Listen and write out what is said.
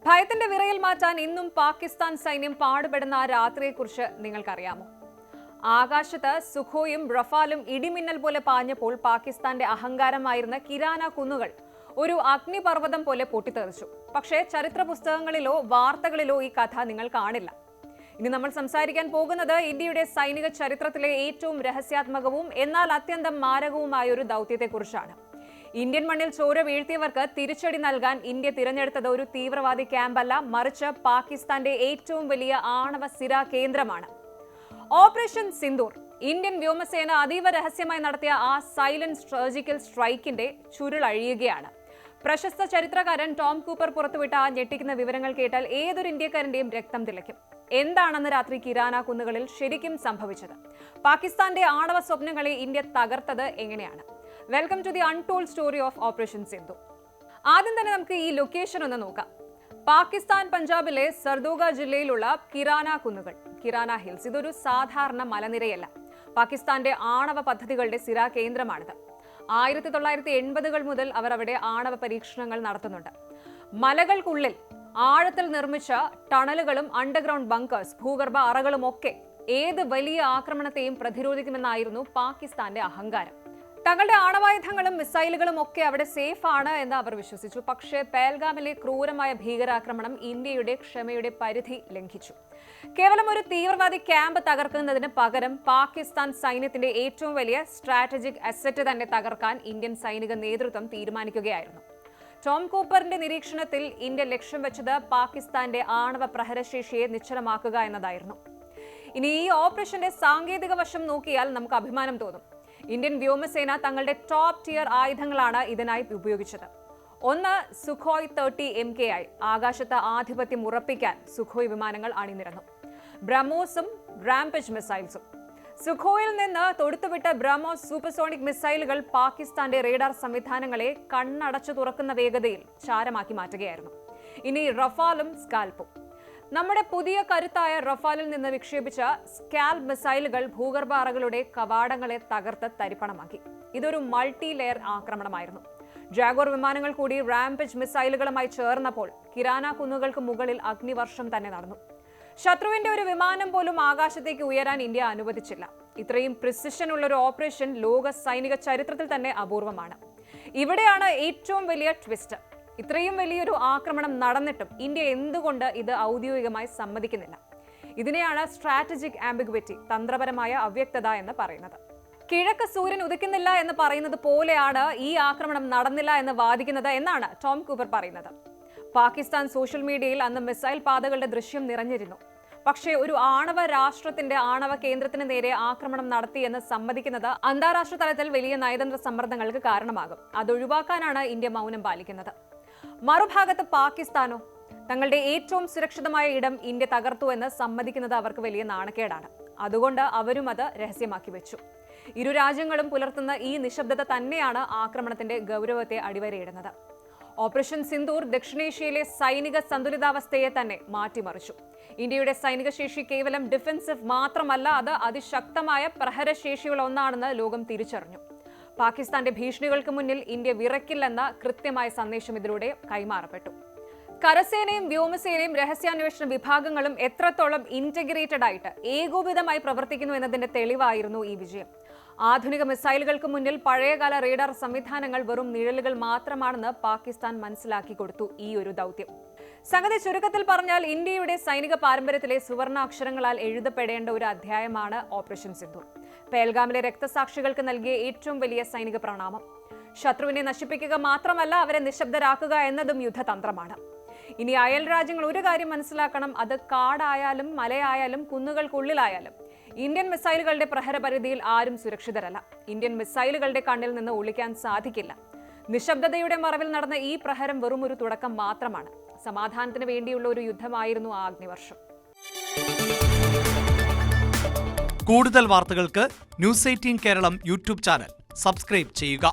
ഭയത്തിന്റെ വിറയൽ മാറ്റാൻ ഇന്നും പാകിസ്ഥാൻ സൈന്യം പാടുപെടുന്ന ആ രാത്രിയെക്കുറിച്ച് നിങ്ങൾക്കറിയാമോ? ആകാശത്ത് സുഖോയും റഫാലും ഇടിമിന്നൽ പോലെ പാഞ്ഞപ്പോൾ പാകിസ്ഥാന്റെ അഹങ്കാരമായിരുന്ന കിരാന കുന്നുകൾ ഒരു അഗ്നിപർവ്വതം പോലെ പൊട്ടിത്തെറിച്ചു. പക്ഷേ ചരിത്ര പുസ്തകങ്ങളിലോ വാർത്തകളിലോ ഈ കഥ നിങ്ങൾ കാണില്ല. ഇനി നമ്മൾ സംസാരിക്കാൻ പോകുന്നത് ഇന്ത്യയുടെ സൈനിക ചരിത്രത്തിലെ ഏറ്റവും രഹസ്യാത്മകവും എന്നാൽ അത്യന്തം മാരകവുമായ ഒരു ദൗത്യത്തെക്കുറിച്ചാണ്. ഇന്ത്യൻ മണ്ണിൽ ചോര വീഴ്ത്തിയവർക്ക് തിരിച്ചടി നൽകാൻ ഇന്ത്യ തിരഞ്ഞെടുത്തത് ഒരു തീവ്രവാദി ക്യാമ്പല്ല, മറിച്ച് പാകിസ്ഥാന്റെ ഏറ്റവും വലിയ ആണവ സിരാ കേന്ദ്രമാണ്. ഓപ്പറേഷൻ സിന്ദൂർ ഇന്ത്യൻ വ്യോമസേന അതീവ രഹസ്യമായി നടത്തിയ ആ സൈലന്റ് സർജിക്കൽ സ്ട്രൈക്കിന്റെ ചുരുളഴിയുകയാണ്. പ്രശസ്ത ചരിത്രകാരൻ ടോം കൂപ്പർ പുറത്തുവിട്ട ആ ഞെട്ടിക്കുന്ന വിവരങ്ങൾ കേട്ടാൽ ഏതൊരു ഇന്ത്യക്കാരന്റെയും രക്തം തിളയ്ക്കും. എന്താണെന്ന് രാത്രി കിരാന കുന്നുകളിൽ ശരിക്കും സംഭവിച്ചത്? പാകിസ്ഥാന്റെ ആണവ സ്വപ്നങ്ങളെ ഇന്ത്യ തകർത്തത് എങ്ങനെയാണ്? Welcome to the untold story of operation Sindhu. ആദ്യം തന്നെ നമുക്ക് ഈ ലൊക്കേഷൻ ഒന്ന് നോക്കാം. പാകിസ്ഥാൻ പഞ്ചാബിലെ സർദോഗ ജില്ലയിലുള്ള കിരാന കുന്നുകൾ, കിരാന ഹിൽസ്. ഇതൊരു സാധാരണ മലനിരയല്ല. പാകിസ്ഥാന്റെ ആണവ പദ്ധതികളുടെ സിരാ കേന്ദ്രമാണിത്. 1980-കൾ മുതൽ അവർ അവിടെ ആണവ പരീക്ഷണങ്ങൾ നടത്തുന്നുണ്ട്. മലകൾക്കുള്ളിൽ ആഴത്തിൽ നിർമ്മിച്ച ടണലുകളും അണ്ടർഗ്രൗണ്ട് ബങ്കേഴ്സ്, ഭൂഗർഭ അറകളും ഒക്കെ ഏത് വലിയ ആക്രമണത്തെയും പ്രതിരോധിക്കുമെന്നായിരുന്നു പാകിസ്ഥാന്റെ അഹങ്കാരം. തങ്ങളുടെ ആണവായുധങ്ങളും മിസൈലുകളും ഒക്കെ അവിടെ സേഫ് ആണ് എന്ന് അവർ വിശ്വസിച്ചു. പക്ഷേ പേൽഗാമിലെ ക്രൂരമായ ഭീകരാക്രമണം ഇന്ത്യയുടെ ക്ഷമയുടെ പരിധി ലംഘിച്ചു. കേവലം ഒരു തീവ്രവാദി ക്യാമ്പ് തകർക്കുന്നതിന് പകരം പാകിസ്ഥാൻ സൈന്യത്തിന്റെ ഏറ്റവും വലിയ സ്ട്രാറ്റജിക് അസറ്റ് തന്നെ തകർക്കാൻ ഇന്ത്യൻ സൈനിക നേതൃത്വം തീരുമാനിക്കുകയായിരുന്നു. ടോം കൂപ്പറിന്റെ നിരീക്ഷണത്തിൽ ഇന്ത്യ ലക്ഷ്യം വെച്ചത് പാകിസ്ഥാന്റെ ആണവ പ്രഹരശേഷിയെ നിശ്ചലമാക്കുക എന്നതായിരുന്നു. ഇനി ഈ ഓപ്പറേഷന്റെ സാങ്കേതിക വശം നോക്കിയാൽ നമുക്ക് അഭിമാനം തോന്നും. ഇന്ത്യൻ വ്യോമസേന തങ്ങളുടെ ടോപ്പ് ടിയർ ആയുധങ്ങളാണ് ഇതിനായി ഉപയോഗിച്ചത്. ഒന്ന്, സുഖോയ് 30 MKI. ആകാശത്ത് ആധിപത്യം ഉറപ്പിക്കാൻ സുഖോയ് വിമാനങ്ങൾ അണിനിരന്നു. ബ്രഹ്മോസും റാംപേജ് മിസൈൽസും. സുഖോയിൽ നിന്ന് തൊടുത്തുവിട്ട ബ്രഹ്മോസ് സൂപ്പർസോണിക് മിസൈലുകൾ പാകിസ്ഥാന്റെ റേഡാർ സംവിധാനങ്ങളെ കണ്ണടച്ചു തുറക്കുന്ന വേഗതയിൽ ചാരമാക്കി മാറ്റുകയായിരുന്നു. ഇനി റഫാലും സ്കാൽപ്പും. നമ്മുടെ പുതിയ കരുത്തായ റഫാലിൽ നിന്ന് വിക്ഷേപിച്ച സ്കാൽപ് മിസൈലുകൾ ഭൂഗർഭ അറകളുടെ കവാടങ്ങളെ തകർത്ത് തരിപ്പണമാക്കി. ഇതൊരു മൾട്ടി ലെയർ ആക്രമണമായിരുന്നു. ജാഗോർ വിമാനങ്ങൾ കൂടി റാംപേജ് മിസൈലുകളുമായി ചേർന്നപ്പോൾ കിരാന കുന്നുകൾക്ക് മുകളിൽ അഗ്നിവർഷം തന്നെ നടന്നു. ശത്രുവിന്റെ ഒരു വിമാനം പോലും ആകാശത്തേക്ക് ഉയരാൻ ഇന്ത്യ അനുവദിച്ചില്ല. ഇത്രയും പ്രിസിഷൻ ഉള്ള ഒരു ഓപ്പറേഷൻ ലോക സൈനിക ചരിത്രത്തിൽ തന്നെ അപൂർവമാണ്. ഇവിടെയാണ് ഏറ്റവും വലിയ ട്വിസ്റ്റ്. ഇത്രയും വലിയൊരു ആക്രമണം നടന്നിട്ടും ഇന്ത്യ എന്തുകൊണ്ട് ഇത് ഔദ്യോഗികമായി സമ്മതിക്കുന്നില്ല? ഇതിനെയാണ് സ്ട്രാറ്റജിക് ആംബിഗ്വിറ്റി, തന്ത്രപരമായ അവ്യക്തത എന്ന് പറയുന്നത്. കിഴക്ക് സൂര്യൻ ഉദിക്കുന്നില്ല എന്ന് പറയുന്നത് പോലെയാണ് ഈ ആക്രമണം നടന്നില്ല എന്ന് വാദിക്കുന്നത് എന്നാണ് ടോം കൂപ്പർ പറയുന്നത്. പാകിസ്ഥാൻ സോഷ്യൽ മീഡിയയിൽ അന്ന് മിസൈൽ പാതകളുടെ ദൃശ്യം നിറഞ്ഞിരുന്നു. പക്ഷേ ഒരു ആണവ രാഷ്ട്രത്തിന്റെ ആണവ കേന്ദ്രത്തിന് നേരെ ആക്രമണം നടത്തിയെന്ന് സമ്മതിക്കുന്നത് അന്താരാഷ്ട്ര തലത്തിൽ വലിയ നയതന്ത്ര സമ്മർദ്ദങ്ങൾക്ക് കാരണമാകും. അതൊഴിവാക്കാനാണ് ഇന്ത്യ മൗനം പാലിക്കുന്നത്. മറുഭാഗത്ത് പാകിസ്ഥാനോ? തങ്ങളുടെ ഏറ്റവും സുരക്ഷിതമായ ഇടം ഇന്ത്യ തകർത്തു എന്ന് സമ്മതിക്കുന്നത് അവർക്ക് വലിയ നാണക്കേടാണ്. അതുകൊണ്ട് അവരും അത് രഹസ്യമാക്കി വെച്ചു. ഇരു രാജ്യങ്ങളും പുലർത്തുന്ന ഈ നിശബ്ദത തന്നെയാണ് ആക്രമണത്തിന്റെ ഗൗരവത്തെ അടിവരയിടുന്നത്. ഓപ്പറേഷൻ സിന്ദൂർ ദക്ഷിണേഷ്യയിലെ സൈനിക സന്തുലിതാവസ്ഥയെ തന്നെ മാറ്റിമറിച്ചു. ഇന്ത്യയുടെ സൈനിക ശേഷി കേവലം ഡിഫൻസീവ് മാത്രമല്ല, അത് അതിശക്തമായ പ്രഹരശേഷിയുള്ള ഒന്നാണെന്ന് ലോകം തിരിച്ചറിഞ്ഞു. പാകിസ്ഥാന്റെ ഭീഷണികൾക്ക് മുന്നിൽ ഇന്ത്യ വിറക്കില്ലെന്ന കൃത്യമായ സന്ദേശം ഇതിലൂടെ കൈമാറപ്പെട്ടു. കരസേനയും വ്യോമസേനയും രഹസ്യാന്വേഷണ വിഭാഗങ്ങളും എത്രത്തോളം ഇന്റഗ്രേറ്റഡ് ആയിട്ട് ഏകോപിതമായി പ്രവർത്തിക്കുന്നു എന്നതിന്റെ തെളിവായിരുന്നു ഈ വിജയം. ആധുനിക മിസൈലുകൾക്ക് മുന്നിൽ പഴയകാല റേഡാർ സംവിധാനങ്ങൾ വെറും നിഴലുകൾ മാത്രമാണെന്ന് പാകിസ്ഥാൻ മനസ്സിലാക്കി കൊടുത്തു ഈ ഒരു ദൗത്യം. സംഗതി ചുരുക്കത്തിൽ പറഞ്ഞാൽ ഇന്ത്യയുടെ സൈനിക പാരമ്പര്യത്തിലെ സുവർണാക്ഷരങ്ങളാൽ എഴുതപ്പെടേണ്ട ഒരു അധ്യായമാണ് ഓപ്പറേഷൻ സിന്ദൂർ. പേൽഗാമിലെ രക്തസാക്ഷികൾക്ക് നൽകിയ ഏറ്റവും വലിയ സൈനിക പ്രണാമം. ശത്രുവിനെ നശിപ്പിക്കുക മാത്രമല്ല, അവരെ നിശബ്ദരാക്കുക എന്നതും യുദ്ധതന്ത്രമാണ്. ഇനി അയൽ രാജ്യങ്ങൾ ഒരു കാര്യം മനസ്സിലാക്കണം. അത് കാടായാലും മലയായാലും കുന്നുകൾക്കുള്ളിലായാലും ഇന്ത്യൻ മിസൈലുകളുടെ പ്രഹരപരിധിയിൽ ആരും സുരക്ഷിതരല്ല. ഇന്ത്യൻ മിസൈലുകളുടെ കണ്ണിൽ നിന്ന് ഒളിക്കാൻ സാധിക്കില്ല. നിശബ്ദതയുടെ മറവിൽ നടന്ന ഈ പ്രഹരം വെറും ഒരു തുടക്കം മാത്രമാണ്. സമാധാനത്തിന് വേണ്ടിയുള്ള ഒരു യുദ്ധമായിരുന്നു ആ അഗ്നിവർഷം. കൂടുതൽ വാർത്തകൾക്ക് News 18 Keralam YouTube channel subscribe ചെയ്യുക.